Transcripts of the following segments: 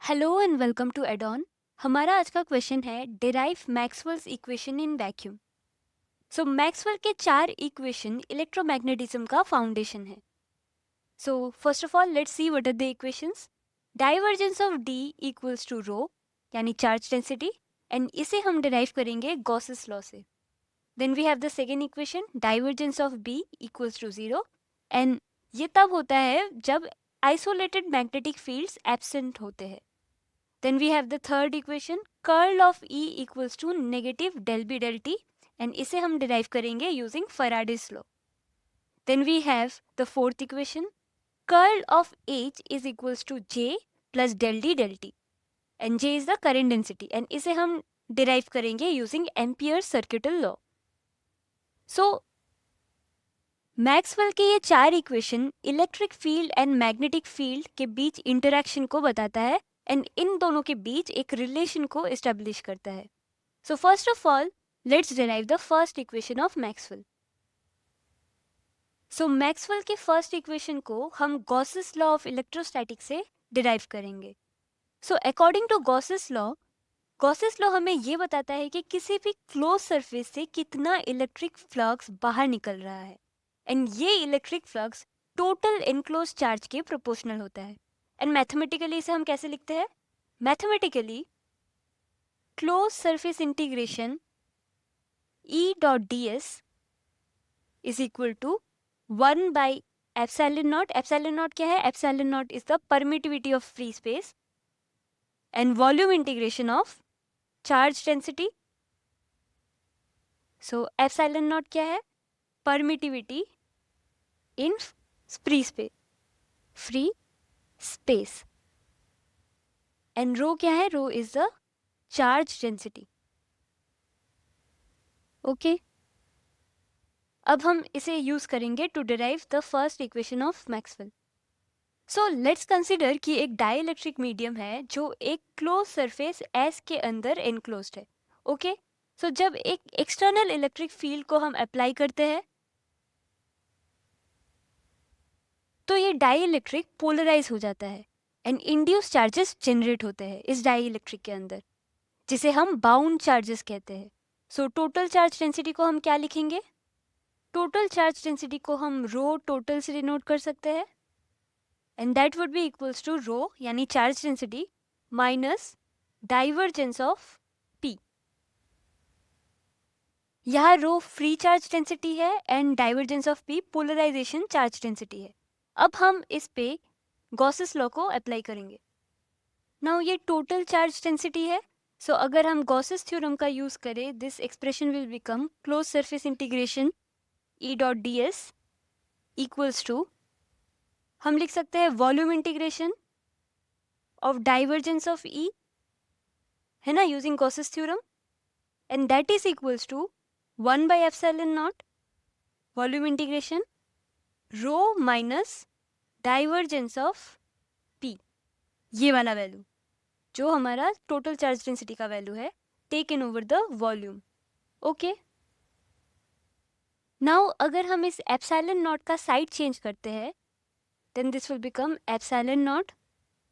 Hello and welcome to एडॉन। हमारा आज का क्वेश्चन है derive Maxwell's equation in vacuum. So Maxwell के चार इक्वेशन इलेक्ट्रोमैग्नेटिज्म का फाउंडेशन है। So first of all let's see what are the equations. Divergence of D equals to rho यानी चार्ज डेंसिटी, एंड इसे हम डिराइव करेंगे Gauss's law से। Then we have the second equation divergence of B equals to zero, and ये तब होता है जब आइसोलेटेड मैग्नेटिक फील्ड्स एब्सेंट होते हैं। Then we have the third equation curl of E equals to negative del B del T, and इसे हम derive करेंगे using Faraday's law. Then we have the fourth equation curl of H is equals to J plus del D del T, and J is the current density, and इसे हम derive करेंगे using Ampere's circuital law. So Maxwell के ये चार equation electric field and magnetic field के बीच interaction को बताता है, एंड इन दोनों के बीच एक रिलेशन को एस्टेब्लिश करता है। So first of all let's derive the first equation of Maxwell. So Maxwell के फर्स्ट इक्वेशन को हम गॉसेस लॉ ऑफ इलेक्ट्रोस्टैटिक से डिराइव करेंगे। So according to Gauss's law हमें ये बताता है कि किसी भी क्लोज सरफेस से कितना इलेक्ट्रिक फ्लक्स बाहर निकल रहा है, एंड ये electric flux total enclose charge के प्रोपोर्शनल होता है। एंड मैथमेटिकली इसे हम कैसे लिखते हैं? Mathematically close surface integration E dot D S is equal to 1 by epsilon naught. Epsilon naught क्या है? Epsilon naught is the permittivity of free space, and volume integration of charge density. So epsilon naught क्या है? Permittivity in free space, and rho क्या है? Rho is the charge density. Okay, अब हम इसे use करेंगे to derive the first equation of Maxwell. So let's consider कि एक डाइलेक्ट्रिक मीडियम है जो एक क्लोज सरफेस एस के अंदर एनक्लोज्ड है। ओके, सो जब एक एक्सटर्नल इलेक्ट्रिक फील्ड को हम अप्लाई करते हैं तो ये डाइलेक्ट्रिक पोलराइज हो जाता है, एंड इंड्यूस चार्जेस जनरेट होते हैं इस डाइलेक्ट्रिक के अंदर, जिसे हम बाउंड चार्जेस कहते हैं। सो टोटल चार्ज डेंसिटी को हम क्या लिखेंगे? टोटल चार्ज डेंसिटी को हम रो टोटल से डिनोट कर सकते हैं, and that would be equals to rho यानी charge density minus divergence of P. यहाँ रो फ्री चार्ज डेंसिटी है and divergence of P polarization charge density है। अब हम इस पे गॉसेस लॉ को अप्लाई करेंगे। नाउ ये टोटल चार्ज डेंसिटी है, सो अगर हम गॉसेस थ्योरम का यूज करें this expression will become close surface integration E dot D S equals to, हम लिख सकते हैं volume integration of divergence of E, है ना, using Gauss's theorem, and that is equals to 1 by epsilon naught volume integration rho minus divergence of P, ये वाला value जो हमारा टोटल चार्ज डेंसिटी का वैल्यू है taken over the volume. Okay, now अगर हम इस एप्सिलॉन नॉट का साइड चेंज करते हैं then this will become epsilon naught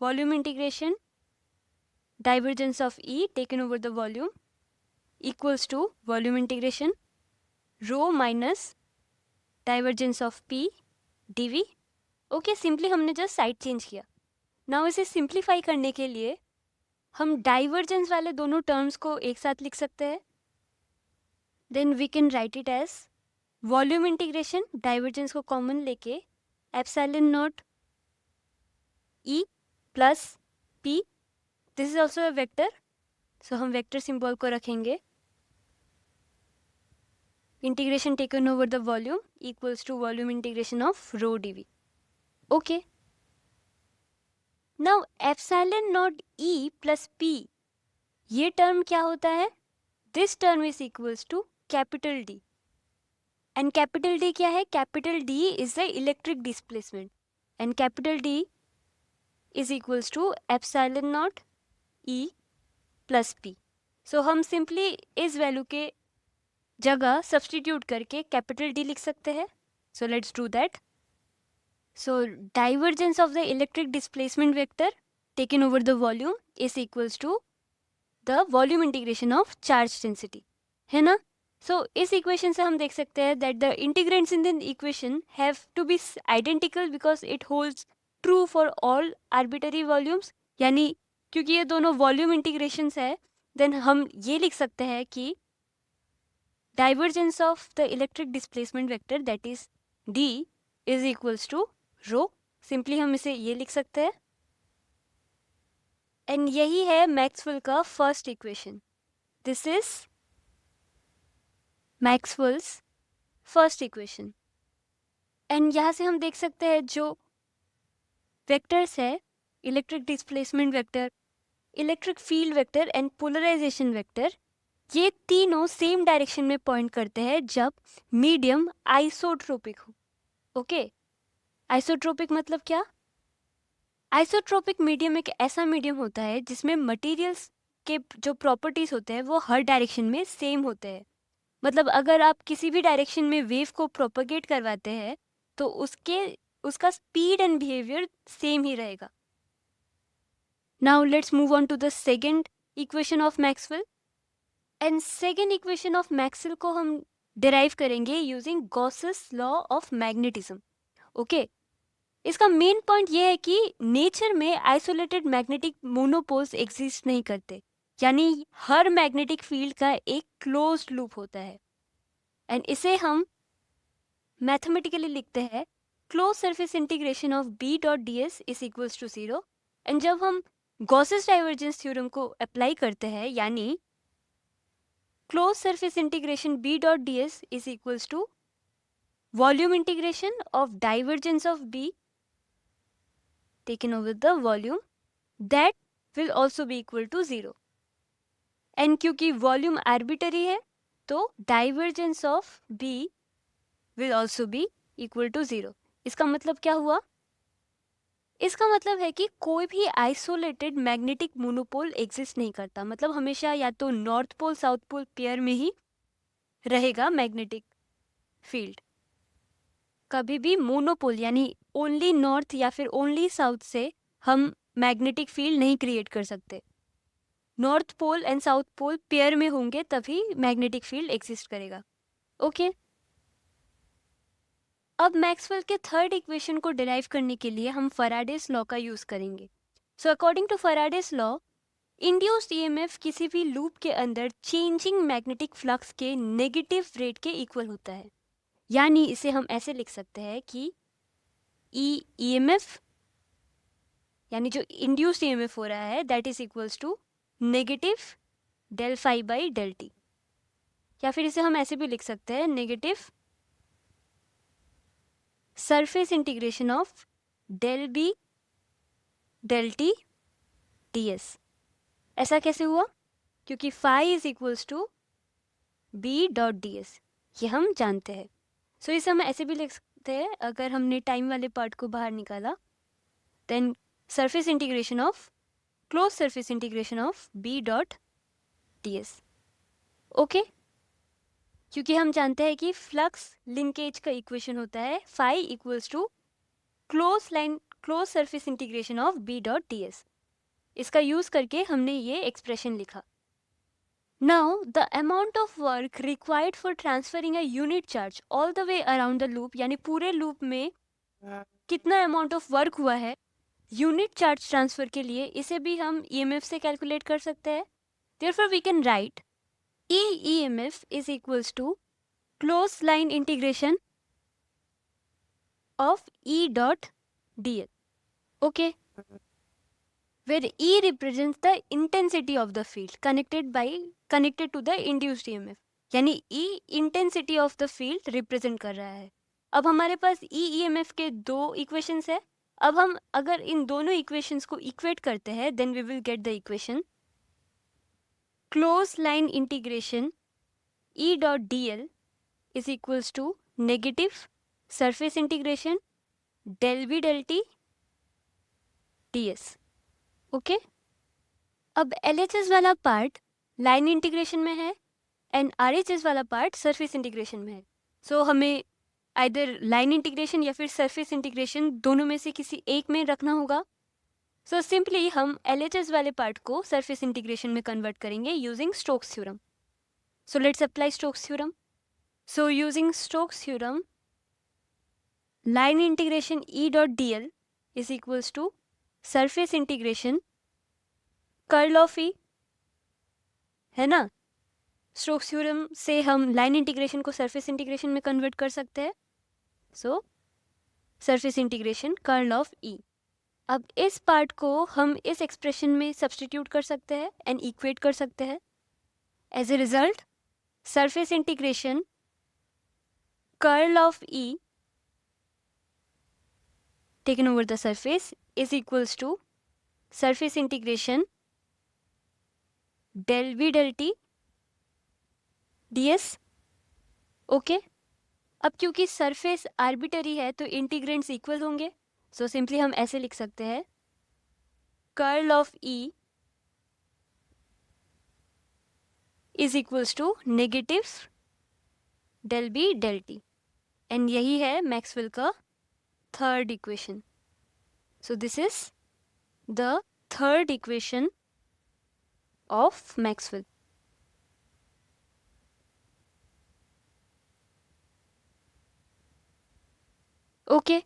volume integration divergence of E taken over the volume equals to volume integration rho minus divergence of P dV. Okay, simply हमने just side change किया। Now इसे simplify करने के लिए हम divergence वाले दोनों terms को एक साथ लिख सकते हैं। Then we can write it as volume integration divergence को कॉमन लेके epsilon naught E plus P, this is also a vector, so हम वेक्टर सिंबल को रखेंगे, integration taken over the volume equals to volume integration of rho D V. Okay, now epsilon naught E plus P, ये term क्या होता है? This term is equals to capital D, and capital D क्या है? Capital D is the electric displacement, and capital D is equals to epsilon naught E plus P. So हम simply इस value के जगह substitute करके capital D लिख सकते हैं। So let's do that. So divergence of the electric displacement vector taken over the volume is equals to the volume integration of charge density, है ना? So इस equation से हम देख सकते हैं that the integrants in the equation have to be identical because it holds true for all arbitrary volumes. यानी क्योंकि ये दोनों volume integrations है, then हम ये लिख सकते हैं कि divergence of the electric displacement vector, that is D, is equals to rho. Simply हम इसे ये लिख सकते हैं. एंड यही है मैक्सवेल का first equation. This is Maxwell's first equation. And यहाँ से हम देख सकते हैं जो वेक्टर्स है, electric displacement vector, electric field vector and polarisation vector, ये तीनों सेम डायरेक्शन में पॉइंट करते हैं जब मीडियम आइसोट्रोपिक हो. ओके, आइसोट्रोपिक मतलब क्या? आइसोट्रोपिक मीडियम एक ऐसा मीडियम होता है जिसमें मटेरियल्स के जो प्रॉपर्टीज होते हैं वो हर डायरेक्शन में सेम होते हैं. मतलब अगर आप किसी भी डायरेक्शन में वेव को प्रोपगेट करवाते हैं तो उसका स्पीड एंड बिहेवियर सेम ही रहेगा. Now let's move on to the second equation of Maxwell. And second equation of Maxwell को हम डिराइव करेंगे using Gauss's law of magnetism. Okay, इसका मेन पॉइंट ये है कि नेचर में आइसोलेटेड मैग्नेटिक मोनोपोल्स एग्जिस्ट नहीं करते, यानी हर मैग्नेटिक फील्ड का एक क्लोज्ड लूप होता है. एंड इसे हम मैथमेटिकली लिखते हैं close surface integration of B dot D S is equals to 0. And जब हम गॉसेस डाइवर्जेंस थ्योरम को अप्लाई करते हैं, यानी close surface integration B dot D S is equals to volume integration of divergence of B taken over the volume, that will also be equal to 0. And क्योंकि volume arbitrary है तो divergence of B will also be equal to 0. इसका मतलब क्या हुआ? इसका मतलब है कि कोई भी आइसोलेटेड मैग्नेटिक मोनोपोल एग्जिस्ट नहीं करता. मतलब हमेशा या तो north pole south pole pair में ही रहेगा मैग्नेटिक फील्ड. कभी भी मोनोपोल यानी ओनली नॉर्थ या फिर ओनली साउथ से हम मैग्नेटिक फील्ड नहीं क्रिएट कर सकते. North pole and south pole pair में होंगे तभी मैग्नेटिक फील्ड एग्जिस्ट करेगा. ओके, अब मैक्सवेल के थर्ड इक्वेशन को डिराइव करने के लिए हम फैराडेस लॉ का यूज करेंगे. So according to Faraday's law, induced EMF किसी भी लूप के अंदर चेंजिंग मैग्नेटिक फ्लक्स के नेगेटिव रेट के इक्वल होता है. यानी इसे हम ऐसे लिख सकते हैं कि ईएमएफ यानी जो इंड्यूस्ड ईएमएफ हो रहा है that is equals to negative del phi by del T. या फिर इसे हम ऐसे भी लिख सकते हैं negative surface integration of del B del T D S. ऐसा कैसे हुआ? क्योंकि phi is equals to B dot D S, ये हम जानते हैं. सो इसे हम ऐसे भी लिख सकते हैं, अगर हमने टाइम वाले पार्ट को बाहर निकाला then surface integration of close surface integration of B dot D S. Okay, क्योंकि हम जानते हैं कि फ्लक्स लिंकेज का इक्वेशन होता है phi equals to close surface integration of B dot D S. इसका यूज करके हमने ये एक्सप्रेशन लिखा. Now, the amount of work required for transferring a unit charge all the way around the loop, यानी पूरे loop में कितना amount of work हुआ है यूनिट चार्ज ट्रांसफर के लिए, इसे भी हम ईएमएफ से कैलकुलेट कर सकते हैं. Therefore, we can write EEMF is equals to closed line integration of E dot dl. Okay. Where E represents the intensity of the field connected to the induced EMF. यानी E intensity of the field represent कर रहा है. अब हमारे पास EEMF के दो equations है. अब हम अगर इन दोनों इक्वेशंस को इक्वेट करते हैं then we will get the equation closed line integration E dot dl is equals to negative surface integration del v del t ds. Okay, अब LHS वाला पार्ट लाइन इंटीग्रेशन में है एंड RHS वाला part surface integration में है. सो हमें either line integration या फिर सरफेस इंटीग्रेशन दोनों में से किसी एक में रखना होगा. सो सिंपली हम LHS वाले पार्ट को सरफेस इंटीग्रेशन में कन्वर्ट करेंगे using Stokes theorem. So let's apply Stokes theorem. So using Stokes theorem, line integration E dot dl is equals to surface integration curl of E, है ना. Stokes theorem से हम line integration को surface integration में convert कर सकते हैं. सो surface integration curl of E. अब इस पार्ट को हम इस एक्सप्रेशन में सब्स्टिट्यूट कर सकते हैं एंड इक्वेट कर सकते हैं. As a result, surface integration curl of E taken over the surface is equals to surface integration del v del t ds. Okay. अब क्योंकि सरफेस आर्बिटरी है तो इंटीग्रेंट्स इक्वल होंगे. सो सिंपली हम ऐसे लिख सकते हैं curl of E is equals to negative del b del t. And यही है मैक्सवेल का third equation. So this is the third equation of Maxwell. Okay.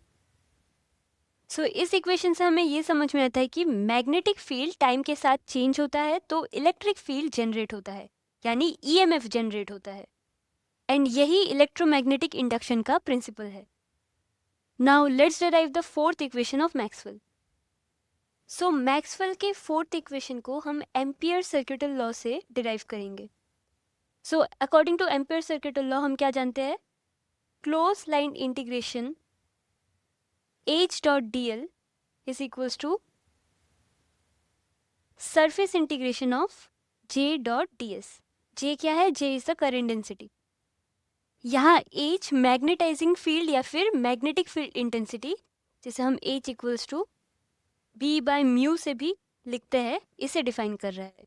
So इस इक्वेशन से हमें ये समझ में आता है कि मैग्नेटिक फील्ड टाइम के साथ चेंज होता है तो इलेक्ट्रिक फील्ड जनरेट होता है, यानी EMF जनरेट होता है. एंड यही इलेक्ट्रोमैग्नेटिक इंडक्शन का प्रिंसिपल है. Now let's derive the fourth equation of Maxwell. So Maxwell के फोर्थ इक्वेशन को हम एम्पियर सर्किटल लॉ से डिराइव करेंगे. So according two ampere circuital law हम क्या जानते हैं? Close line integration H dot dl is equals to surface integration of J dot ds. J क्या है? J is the current density. यहाँ H magnetising field या फिर मैग्नेटिक फील्ड इंटेंसिटी, जिसे हम H equals to B by mu से भी लिखते हैं, इसे डिफाइन कर रहा है.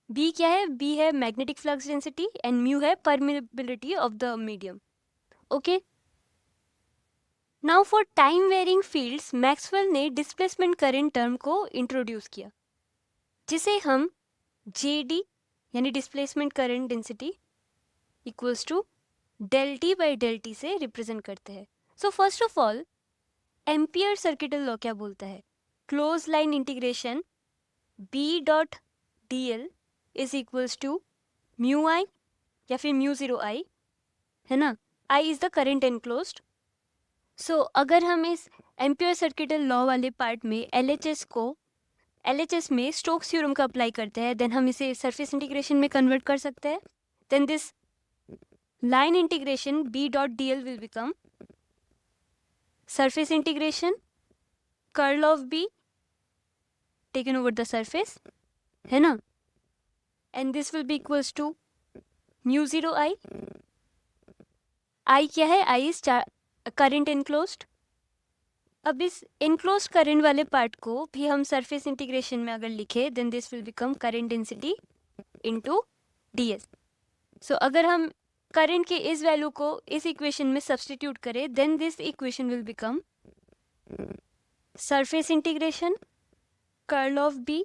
B क्या है? B है magnetic flux density and mu है permeability of the medium. Okay. Now for time varying fields Maxwell ने डिस्प्लेसमेंट करंट टर्म को इंट्रोड्यूस किया, जिसे हम JD यानी displacement current density equals to del t by del t से represent करते हैं. So first of all Ampere circuital law क्या बोलता है? Close line integration B dot dl is equals to mu I या फिर म्यू 0 आई, है ना. I is the current enclosed. So अगर हम इस एम्पियर सर्किटल लॉ वाले पार्ट में LHS में स्टोक्स थ्योरम का अप्लाई करते हैं, देन हम इसे सरफेस इंटीग्रेशन में कन्वर्ट कर सकते हैं. Then this line integration B dot dl will become surface integration curl of B taken over the surface, है ना. And this will be equals to mu 0 I. I क्या है? I is current enclosed. अब इस enclosed current वाले part को भी हम सरफेस इंटीग्रेशन में अगर लिखे, then this will become current density into ds. So अगर हम करंट के इस वैल्यू को इस इक्वेशन में सब्स्टिट्यूट करें, then this equation will become surface integration curl of B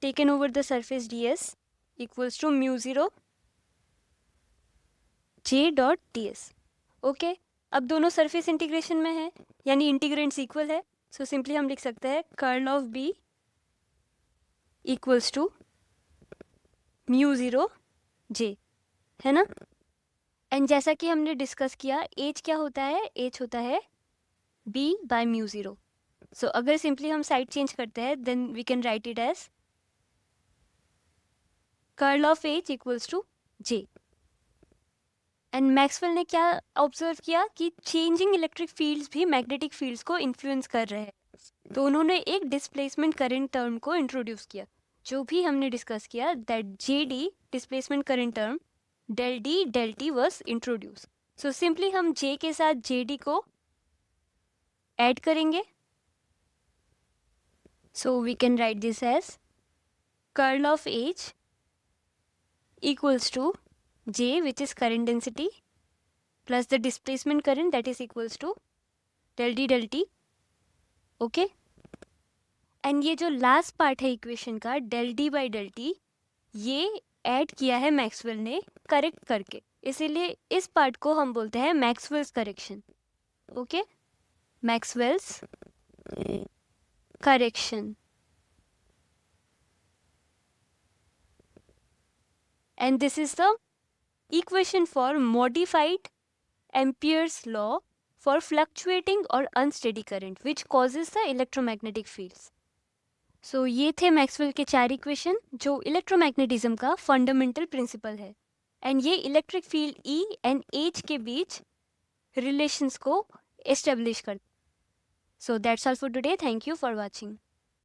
taken over the surface ds equals to mu 0 J dot ds. Okay. अब दोनों सरफेस इंटीग्रेशन में है, यानी इंटीग्रेंट्स इक्वल है. सो सिंपली हम लिख सकते हैं curl of B equals to mu 0 J, है ना. एंड जैसा कि हमने डिस्कस किया, H क्या होता है? H होता है B बाय म्यू 0. सो अगर सिंपली हम साइड चेंज करते हैं, then we can write it as curl of H equals to J. And Maxwell ने क्या ऑब्जर्व किया कि चेंजिंग इलेक्ट्रिक फील्ड्स भी मैग्नेटिक फील्ड्स को इन्फ्लुएंस कर रहे हैं. तो उन्होंने एक डिस्प्लेसमेंट करंट टर्म को इंट्रोड्यूस किया, जो भी हमने डिस्कस किया, that JD displacement current term del D del T was introduced. So simply हम J के साथ JD को ऐड करेंगे. So we can write this as curl of H equals to J, which is current density, plus the displacement current, that is equals to del D del T. Okay. And ये जो last part है equation का del D by del T, ये add किया है Maxwell ने correct करके, इसीलिए इस पार्ट को हम बोलते हैं Maxwell's correction. Okay, Maxwell's correction. And this is the equation for modified Ampere's law for fluctuating or unsteady current which causes the electromagnetic fields. So ये थे मैक्सवेल के 4 इक्वेशन जो इलेक्ट्रोमैग्नेटिज्म का फंडामेंटल प्रिंसिपल है, एंड ये electric field E and H के बीच relations को establish करते. So that's all for today. Thank you for watching.